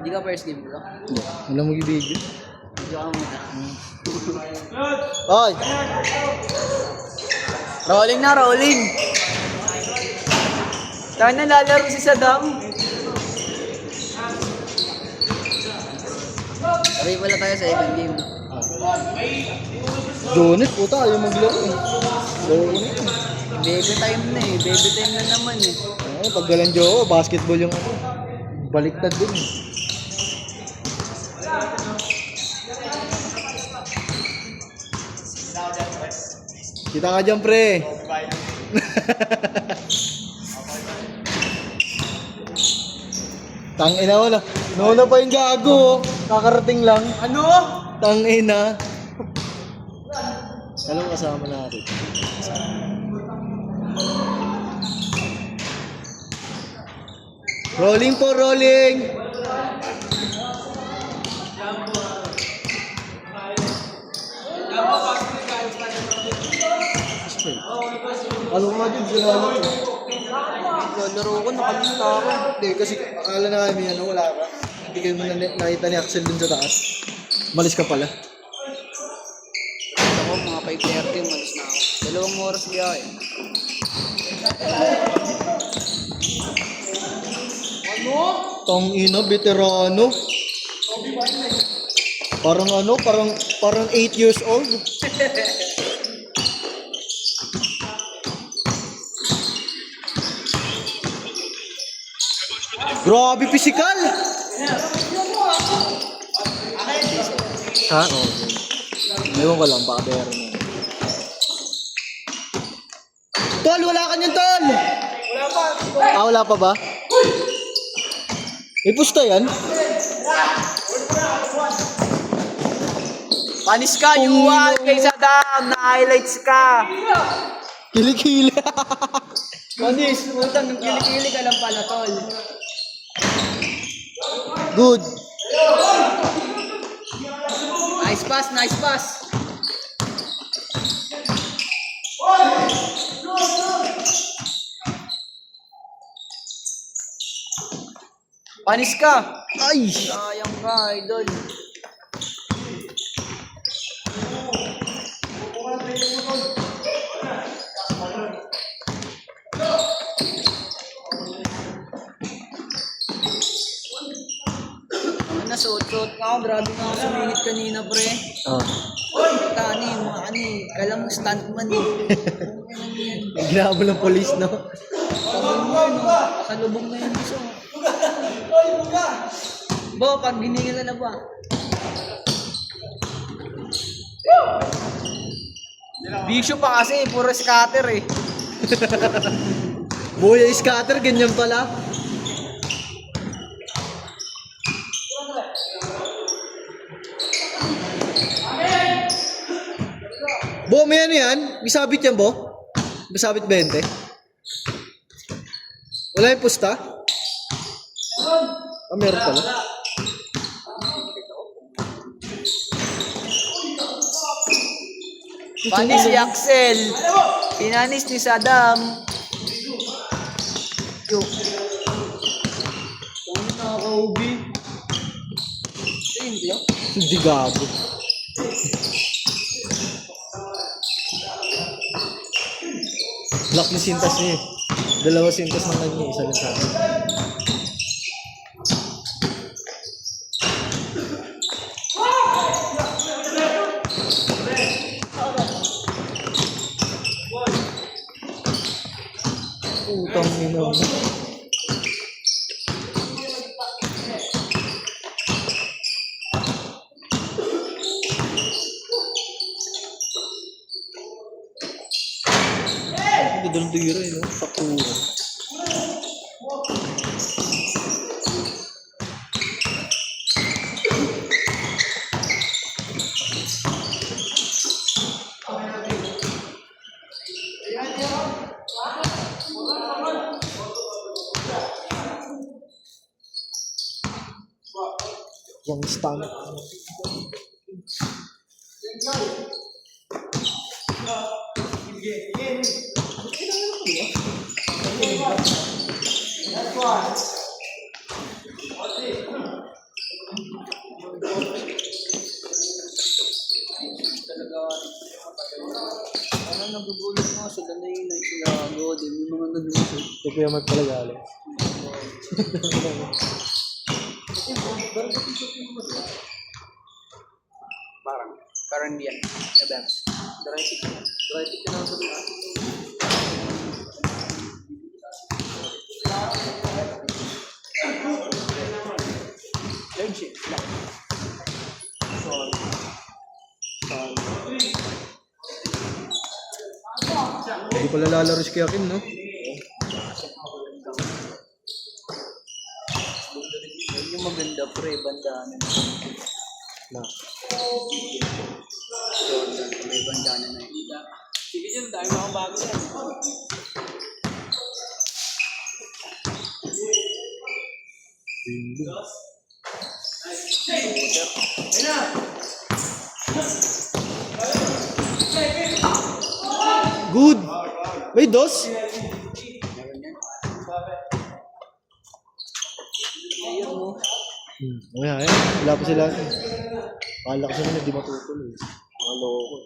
Hindi ka first game bro? Wala mo i-video. Hindi ka muna. Oy! Rolling na, rolling! Tayo na lalaro si Saddam. Sabi pala tayo sa second game. Jonet, puta, ayaw maglaro eh. Jonet. Baby time na eh. Baby time na naman eh. Ay, pag galang jowa, basketball yung ano. Baliktad din eh. Kita ka dyan, pre. Tangina wala. Nauna pa yung gago. Kakarating lang. Ano? Tangina. Alam kasama natin. Rolling po, rolling. Ano nga din, sinala ko. Laro ko, nakalimutan ako. Hindi, kasi akala na kami ano, wala ka. Hindi kayo mo nakita ni Axel dun sa taas. Malis ka pala. Ako, mga 5:30, umalis na ako. 2 oras biyahe. Ano? Tangina, veterano. Parang ano, parang 8 years old. Grabe physical. Ha? Oo. Ewan ko lang, baka meron na. Tol, wala ka niyan, Tol! Wala pa. Ah, wala pa ba? May pusta yan? Panis ka, Yuan! Kay Saddam! Na-highlights ka! Kilikili. Panis! Utang ng kilikili ka lang pala, tol. Good. Nice pass, nice pass! Panis ka! Ay! Sayang ka, idol. Nasuot-suot nga ako, grabe nga ako sumingit kanina, pre. Ah. Tani, kalang stuntman eh. Ginabo ng polis, no? Pasalubong na yung iso. Bo, pag giningin na ba? Bisyo pa kasi, puro scatter eh. Boya scatter, ganyan pala. Bo, may ano yan? May sabit yan, Bo? May sabit 20? Wala yung pusta? Ah, meron pala. Panis si Axel. Pinanis ni Saddam. Yo. Kung nakaka-ubi. Hindi ah. Hindi gago. Black ni sintas niya eh. 2 sintas na kanya, isa lang sa akin. Utang ina mo. Ganda ng tira eh, no? Faktura. Yung stomach. Gago din. Yung mga nag-usap. Ito Kuya Mark pala galing. Parang yan. Sabang. Dry pick na ako sa Third shift. Hindi pala lalaro si Kuya Kim, no? Yung maganda pre, bandana. Na. May bandana na yun. Sige dyan, dahil mga bago yan. Good! May dos? Ayun mo. Wala wala pa sila. Akala kasi nila di matutuloy. Mga loko.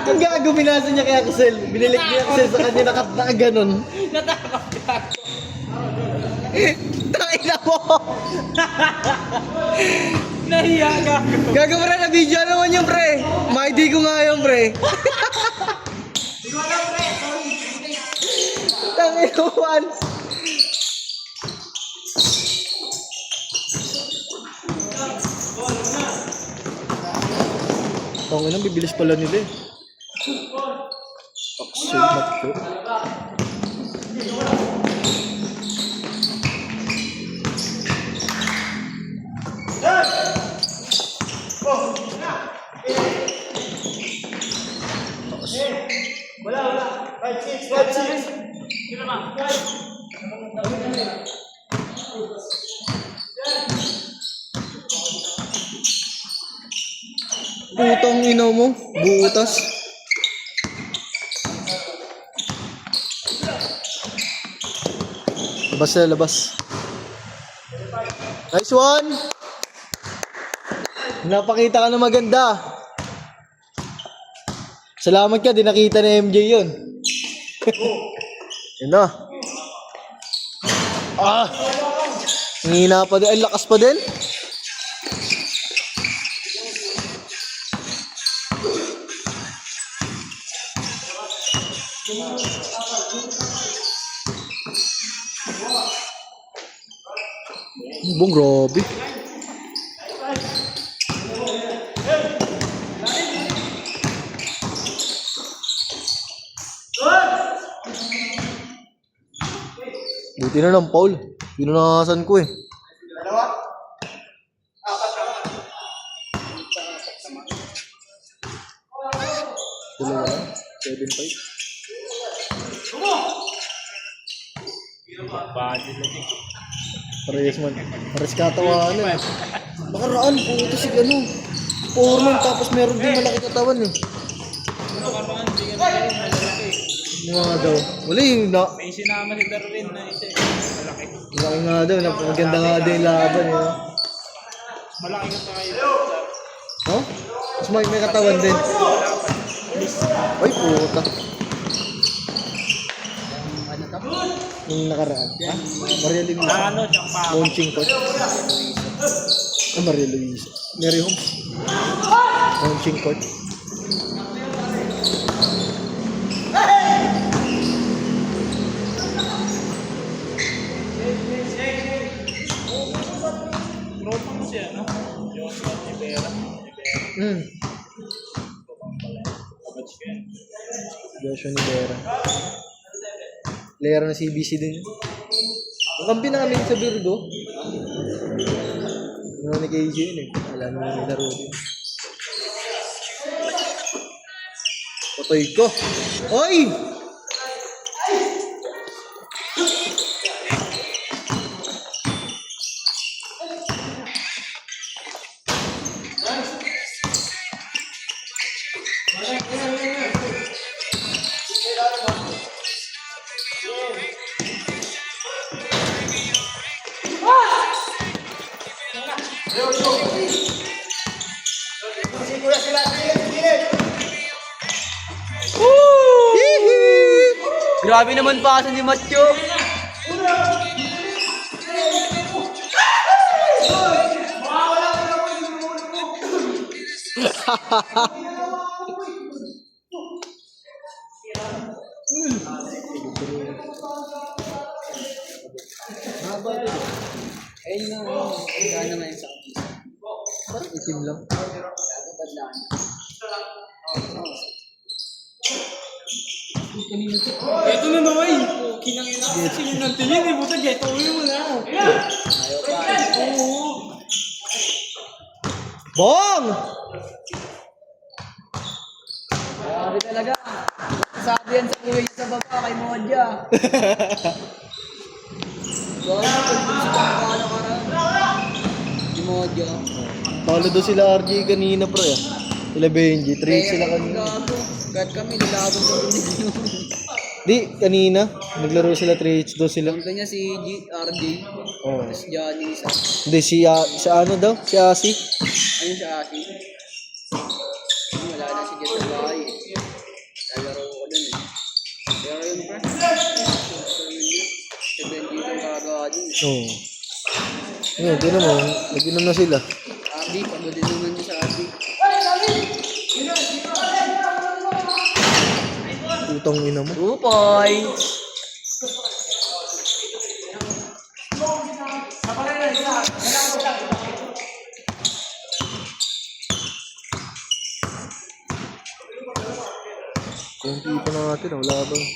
Ang gago, binasa niya kay Axel. Binilik niya Axel sa kanya na ganun. Natakot ka. Tangina mo! Nahiya ka. Gago pre, na-video naman yung pre. Ma-ID ko nga yung pre. Tangina mo, once. Tangina, bibilis pala nila eh. Axel Matko. Putang ina mo, butas. Labas na, labas. Nice one! Napakita ka na maganda. Salamat ka, di nakita ni MJ yun. Yun na. Ah! Ngina pa din. Ay, lakas pa din. Bong, grabe. Buti na lang, Paul. Pinunakasan ko eh. Dalawa lang. 7-5. Parehas man. Parehas katawanan eh. Nakaraan po ito si ano. Foreman tapos meron din malaki katawan eh. Mga daw. Wala yung na. May sinama si Darwin na isa. Malaki. Malaki nga daw. Napaganda nga daw yung laban eh. Malaki ka tayo. Oh? Mas may katawan din. Ay puta. Ano to? Yung nakaraan. Ha? Maria Luisa. Ano, siyang pa. Launching coach. Maria Luisa. Mary Holmes. Launching coach. Tropa mo siya, no? Yung Rivera. Joshua Nivera. Player ng CBC din. Makampi na kami sa Virgo. Ano ni KJ yun eh. Alam mo yung laro din. Patoy ko. Oy! Grabe naman pa ni Macho. Ayun na. Gana ngayon sa akin. Parang itim lang. Ito na naman. Kinangin ako kasi yun ang tingin. Eh, buta, geto mo na. Ayaw pa. Oo. Bong! Grabe talaga. Sabi yan sa kuya sa baba kay Modja. Grabe, pagdating sa baba na karaan. Si Modja. Talo daw sila RJ kanina, pre. Sila Benji. 3 sila kanina. Gago. Kahit kami, nilaban kami nila. Di, kanina. Naglaro sila 3 daw sila. Punta niya si RJ. Oh. Tapos Johnny isa. Hindi, si ano daw? Si Asi. Ayun siya ate. Wala na si Jet sa bahay eh. Lalaro ko dun eh. Pero yun pa. Si Benji itong gagawa dun eh. Oo. Ngayon, tinan mo. Nag-inom na sila. Abi, pagod din naman niya sa Abi. Utang ina mo. 2 points. Yung tipo na natin, wala bang.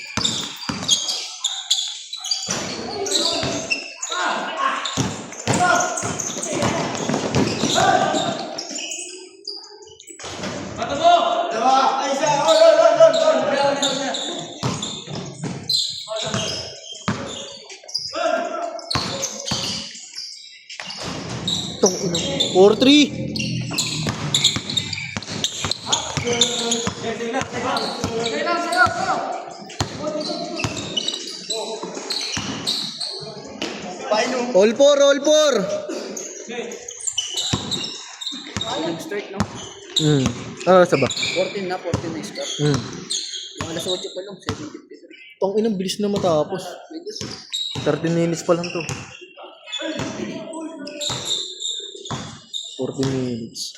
Itong ina mo. 4-3. All four, all four. Nag-start no? Saba. 14 na start. Yung alas 8 pa lang, 7:53. Tong inang bilis na matapos. 13 minutes pa lang to. 14 minutes.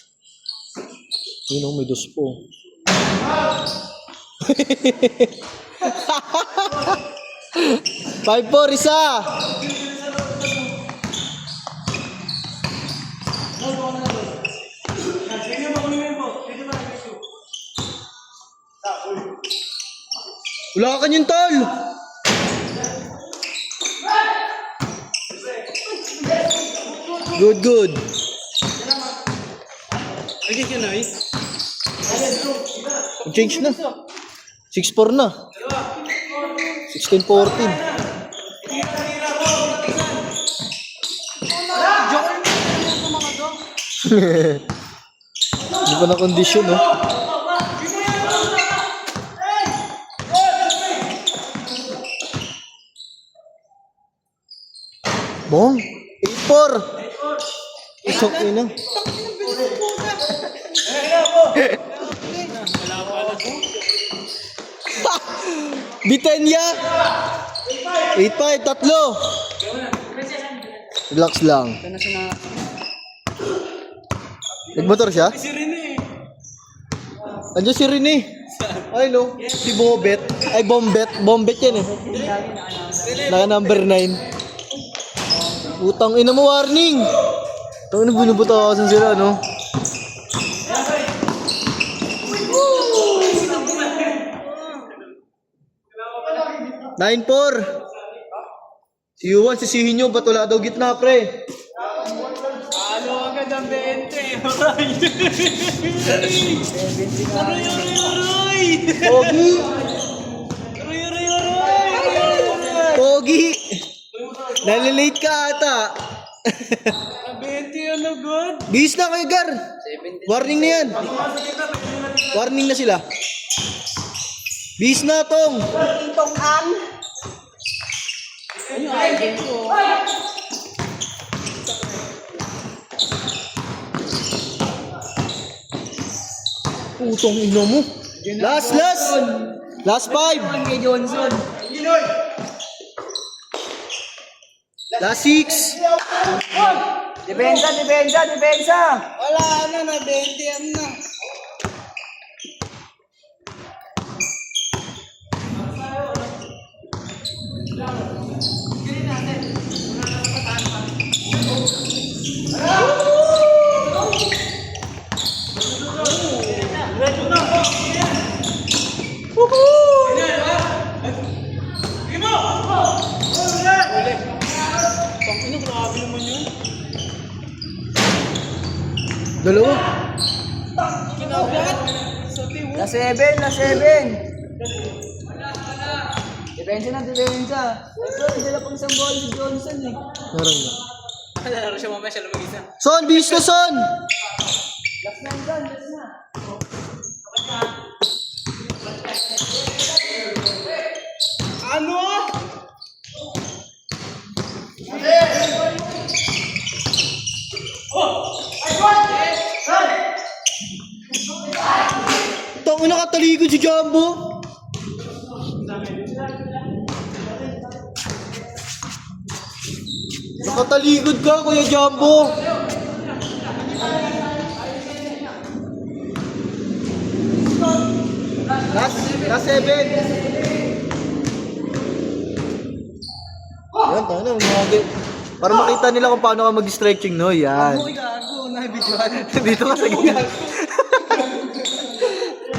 Yun o, may dos po. 5-4, isa! Wala ka niyong tol! Good, good. Okay ka na eh? Change na. 6-4 na. 16-14. Hindi pa na kondisyon, no? Bong, 8-4. Isok ina. Bitenya. 8-5, tatlo. Relax lang. Ito na siya na... Nagmotor siya? Si Rene. Andiyan si Rene. Ay no, si Bobet. Ay Bombet. Bombet yan eh. Naka number 9. Utang ina mo, warning. Tawag na binubutasan sila, no? Nine four. Si Yuan, sisihin nyo, ba't wala daw gitna, pre? Ano agad ang 20? Aroy! Pogi! Aroy! Pogi! Nalilate ka ata. 20 ano good? Bihis na kayo, Gar. Warning na yan. Warning na sila. Bihis na, Tong. Itong an. Ano ay ko? Putong ino mo. Last 5. Kay Johnson. Last 6. Depensa! Wala na, 20 na. Tangina, grabe naman yun. Dalawa. Kinagat. Sa tiwo. La 7! Depensa. Ito, dala pang isang ball si Johnson eh. Parang na. Laro siya mamaya, siya lang mag-isa. Son, bis ka, Son! Last na. Ano? Tango nakatalikod si Jumbo. Nakatalikod ka, Kuya Jumbo. Last 7. Yan, tayo na. Para makita nila kung paano ka mag-stretching, no? Yan. Gago, na-videoan. Dito ka sa gitna.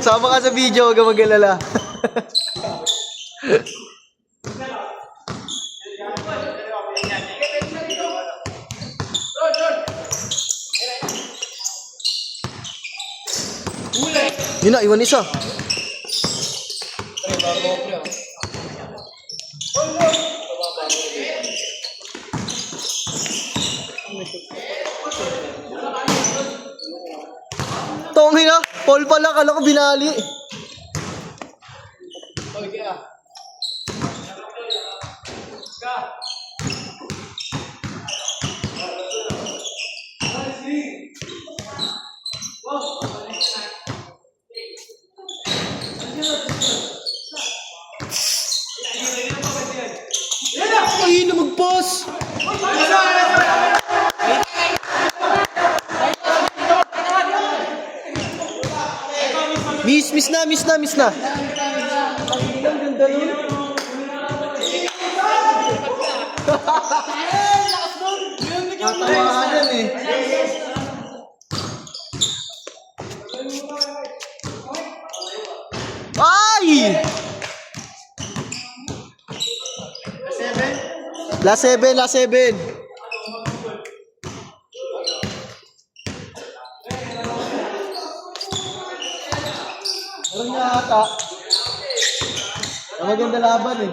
Sama ka sa video, huwag ka mag-alala. Yun na, iwan isa. Tongin na, Paul pala, kala ko binali. Ay, na mag-pause. Miss na. Tatawanan eh. Ay! Last 7. Ano nga ata? Ang maganda laban eh.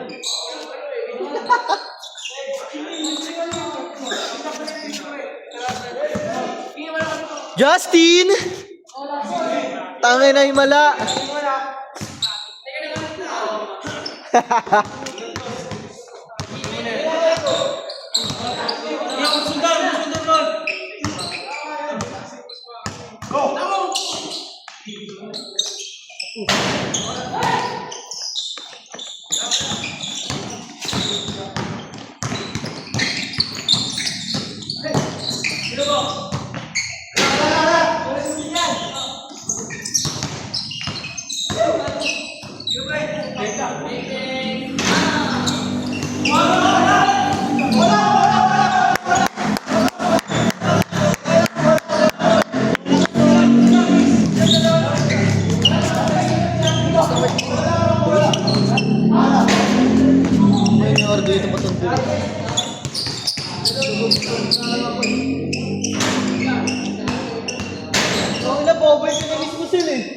Justin! Tangay na himala. Dito pa tundo. Oh, na boboy ka na mismo sila eh.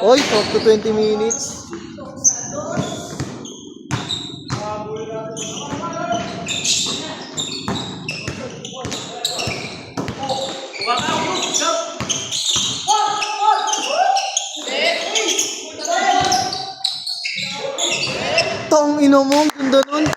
Oy, talk to 20 minutes. Tong ino mo, ganda nun.